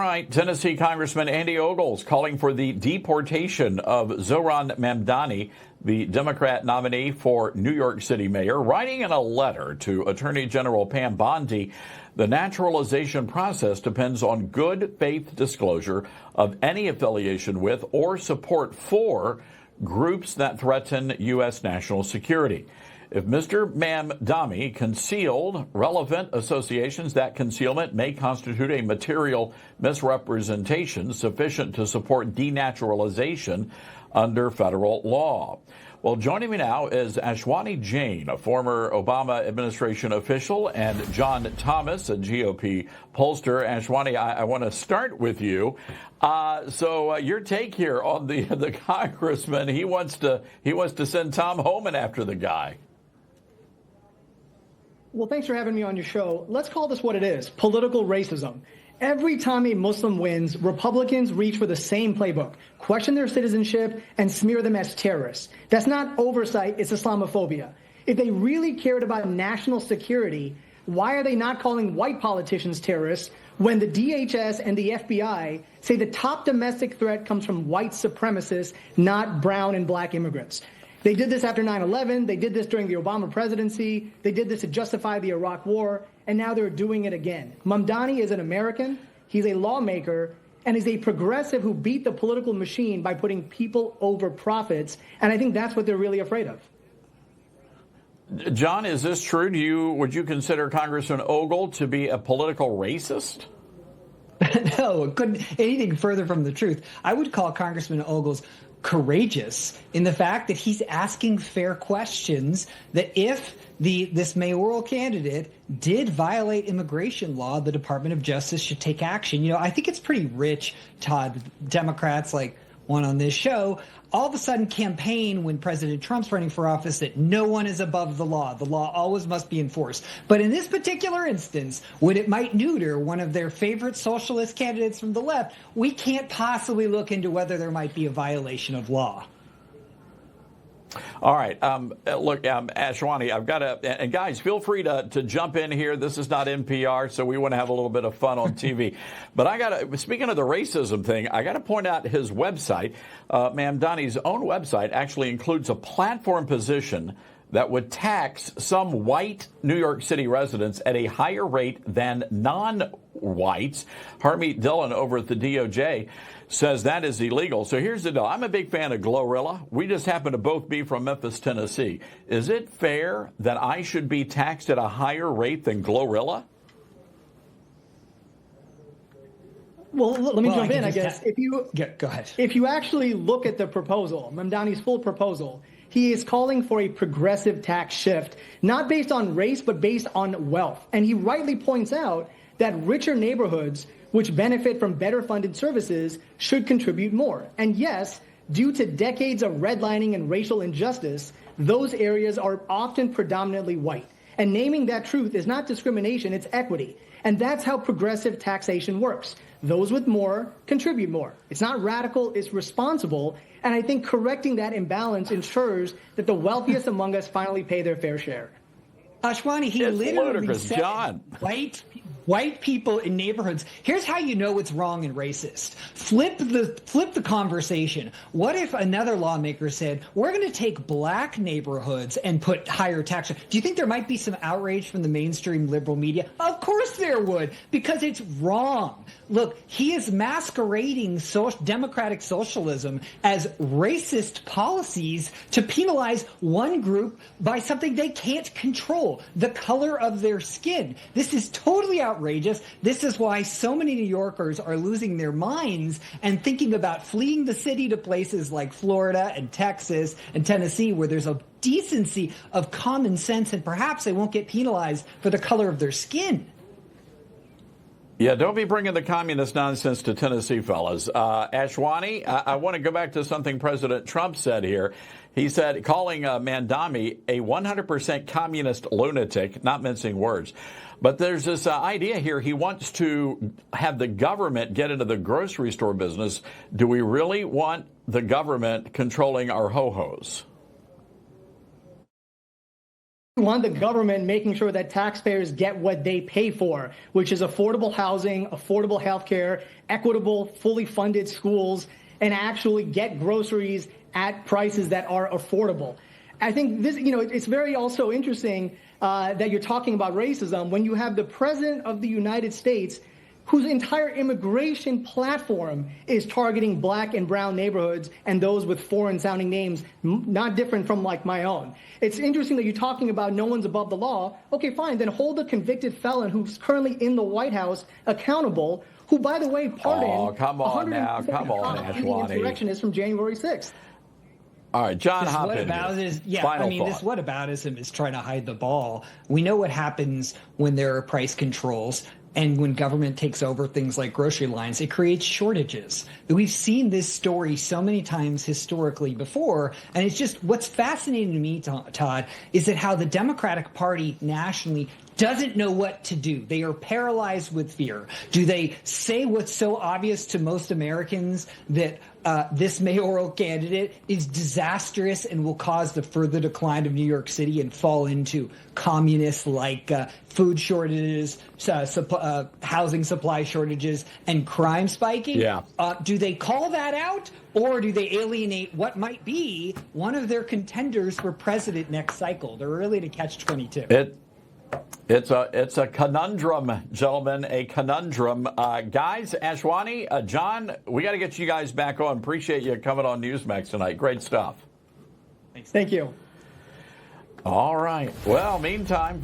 right, Tennessee Congressman Andy Ogles calling for the deportation of Zohran Mamdani, the Democrat nominee for New York City mayor, writing in a letter to Attorney General Pam Bondi. The naturalization process depends on good faith disclosure of any affiliation with or support for groups that threaten U.S. national security. If Mr. Mamdani concealed relevant associations, that concealment may constitute a material misrepresentation sufficient to support denaturalization under federal law. Well, joining me now is Ashwani Jain, a former Obama administration official, and John Thomas, a GOP pollster. Ashwani, I want to start with you. So your take here on the congressman. He wants to send Tom Homan after the guy. Well, thanks for having me on your show. Let's call this what it is, political racism. Every time a Muslim wins, Republicans reach for the same playbook, question their citizenship, and smear them as terrorists. That's not oversight, it's Islamophobia. If they really cared about national security, why are they not calling white politicians terrorists when the DHS and the FBI say the top domestic threat comes from white supremacists, not brown and black immigrants? They did this after 9/11. They did this during the Obama presidency. They did this to justify the Iraq War, and now they're doing it again. Mamdani is an American. He's a lawmaker, and is a progressive who beat the political machine by putting people over profits, and I think that's what they're really afraid of. John, is this true? Would you consider Congressman Ogle to be a political racist? No, it couldn't anything further from the truth. I would call Congressman Ogles courageous in the fact that he's asking fair questions, that if this mayoral candidate did violate immigration law, the Department of Justice should take action. You know, I think it's pretty rich, Todd, Democrats like one on this show, all of a sudden campaign when President Trump's running for office that no one is above the law. The law always must be enforced. But in this particular instance, when it might neuter one of their favorite socialist candidates from the left, we can't possibly look into whether there might be a violation of law. All right. Look, Ashwani, I've got to, and guys, feel free to jump in here. This is not NPR, so we want to have a little bit of fun on TV. But speaking of the racism thing, I got to point out his website. Mamdani's own website actually includes a platform position that would tax some white New York City residents at a higher rate than non-whites. Harmeet Dillon over at the DOJ says that is illegal. So here's the deal. I'm a big fan of Glorilla. We just happen to both be from Memphis, Tennessee. Is it fair that I should be taxed at a higher rate than Glorilla? Well, let me jump in, I guess. Go ahead. If you actually look at the proposal, Mamdani's full proposal, he is calling for a progressive tax shift, not based on race, but based on wealth. And he rightly points out that richer neighborhoods, which benefit from better funded services, should contribute more. And yes, due to decades of redlining and racial injustice, those areas are often predominantly white. And naming that truth is not discrimination, it's equity. And that's how progressive taxation works. Those with more contribute more. It's not radical, it's responsible. And I think correcting that imbalance ensures that the wealthiest among us finally pay their fair share. Ashwani, he it's literally ludicrous. said John. White people in neighborhoods. Here's how you know it's wrong and racist. Flip the conversation. What if another lawmaker said, we're going to take black neighborhoods and put higher taxes? Do you think there might be some outrage from the mainstream liberal media? Of course there would, because it's wrong. Look, he is masquerading democratic socialism as racist policies to penalize one group by something they can't control, the color of their skin. This is totally outrageous. This is why so many New Yorkers are losing their minds and thinking about fleeing the city to places like Florida and Texas and Tennessee, where there's a decency of common sense and perhaps they won't get penalized for the color of their skin. Yeah, don't be bringing the communist nonsense to Tennessee, fellas. Ashwani, I want to go back to something President Trump said here. He said, calling Mamdani a 100% communist lunatic, not mincing words. But there's this idea here. He wants to have the government get into the grocery store business. Do we really want the government controlling our ho-hos? We want the government making sure that taxpayers get what they pay for, which is affordable housing, affordable health care, equitable, fully funded schools, and actually get groceries at prices that are affordable. I think this, it's very also interesting that you're talking about racism when you have the president of the United States whose entire immigration platform is targeting black and brown neighborhoods and those with foreign-sounding names, not different from like my own. It's interesting that you're talking about no one's above the law. Okay, fine, then hold a convicted felon who's currently in the White House accountable, who, by the way, pardoned 150 insurrectionists from January 6th. All right, John, This hop in here. Final thought. This whataboutism is trying to hide the ball. We know what happens when there are price controls. And when government takes over things like grocery lines, it creates shortages. We've seen this story so many times historically before. And it's just what's fascinating to me, Todd, is that how the Democratic Party nationally doesn't know what to do. They are paralyzed with fear. Do they say what's so obvious to most Americans that this mayoral candidate is disastrous and will cause the further decline of New York City and fall into communist-like food shortages, housing supply shortages, and crime spiking? Yeah. Do they call that out, or do they alienate what might be one of their contenders for president next cycle? They're really to catch-22. It's a conundrum, gentlemen, a conundrum. Guys, Ashwani, John, we got to get you guys back on. Appreciate you coming on Newsmax tonight. Great stuff. Thank you. All right. Well, meantime.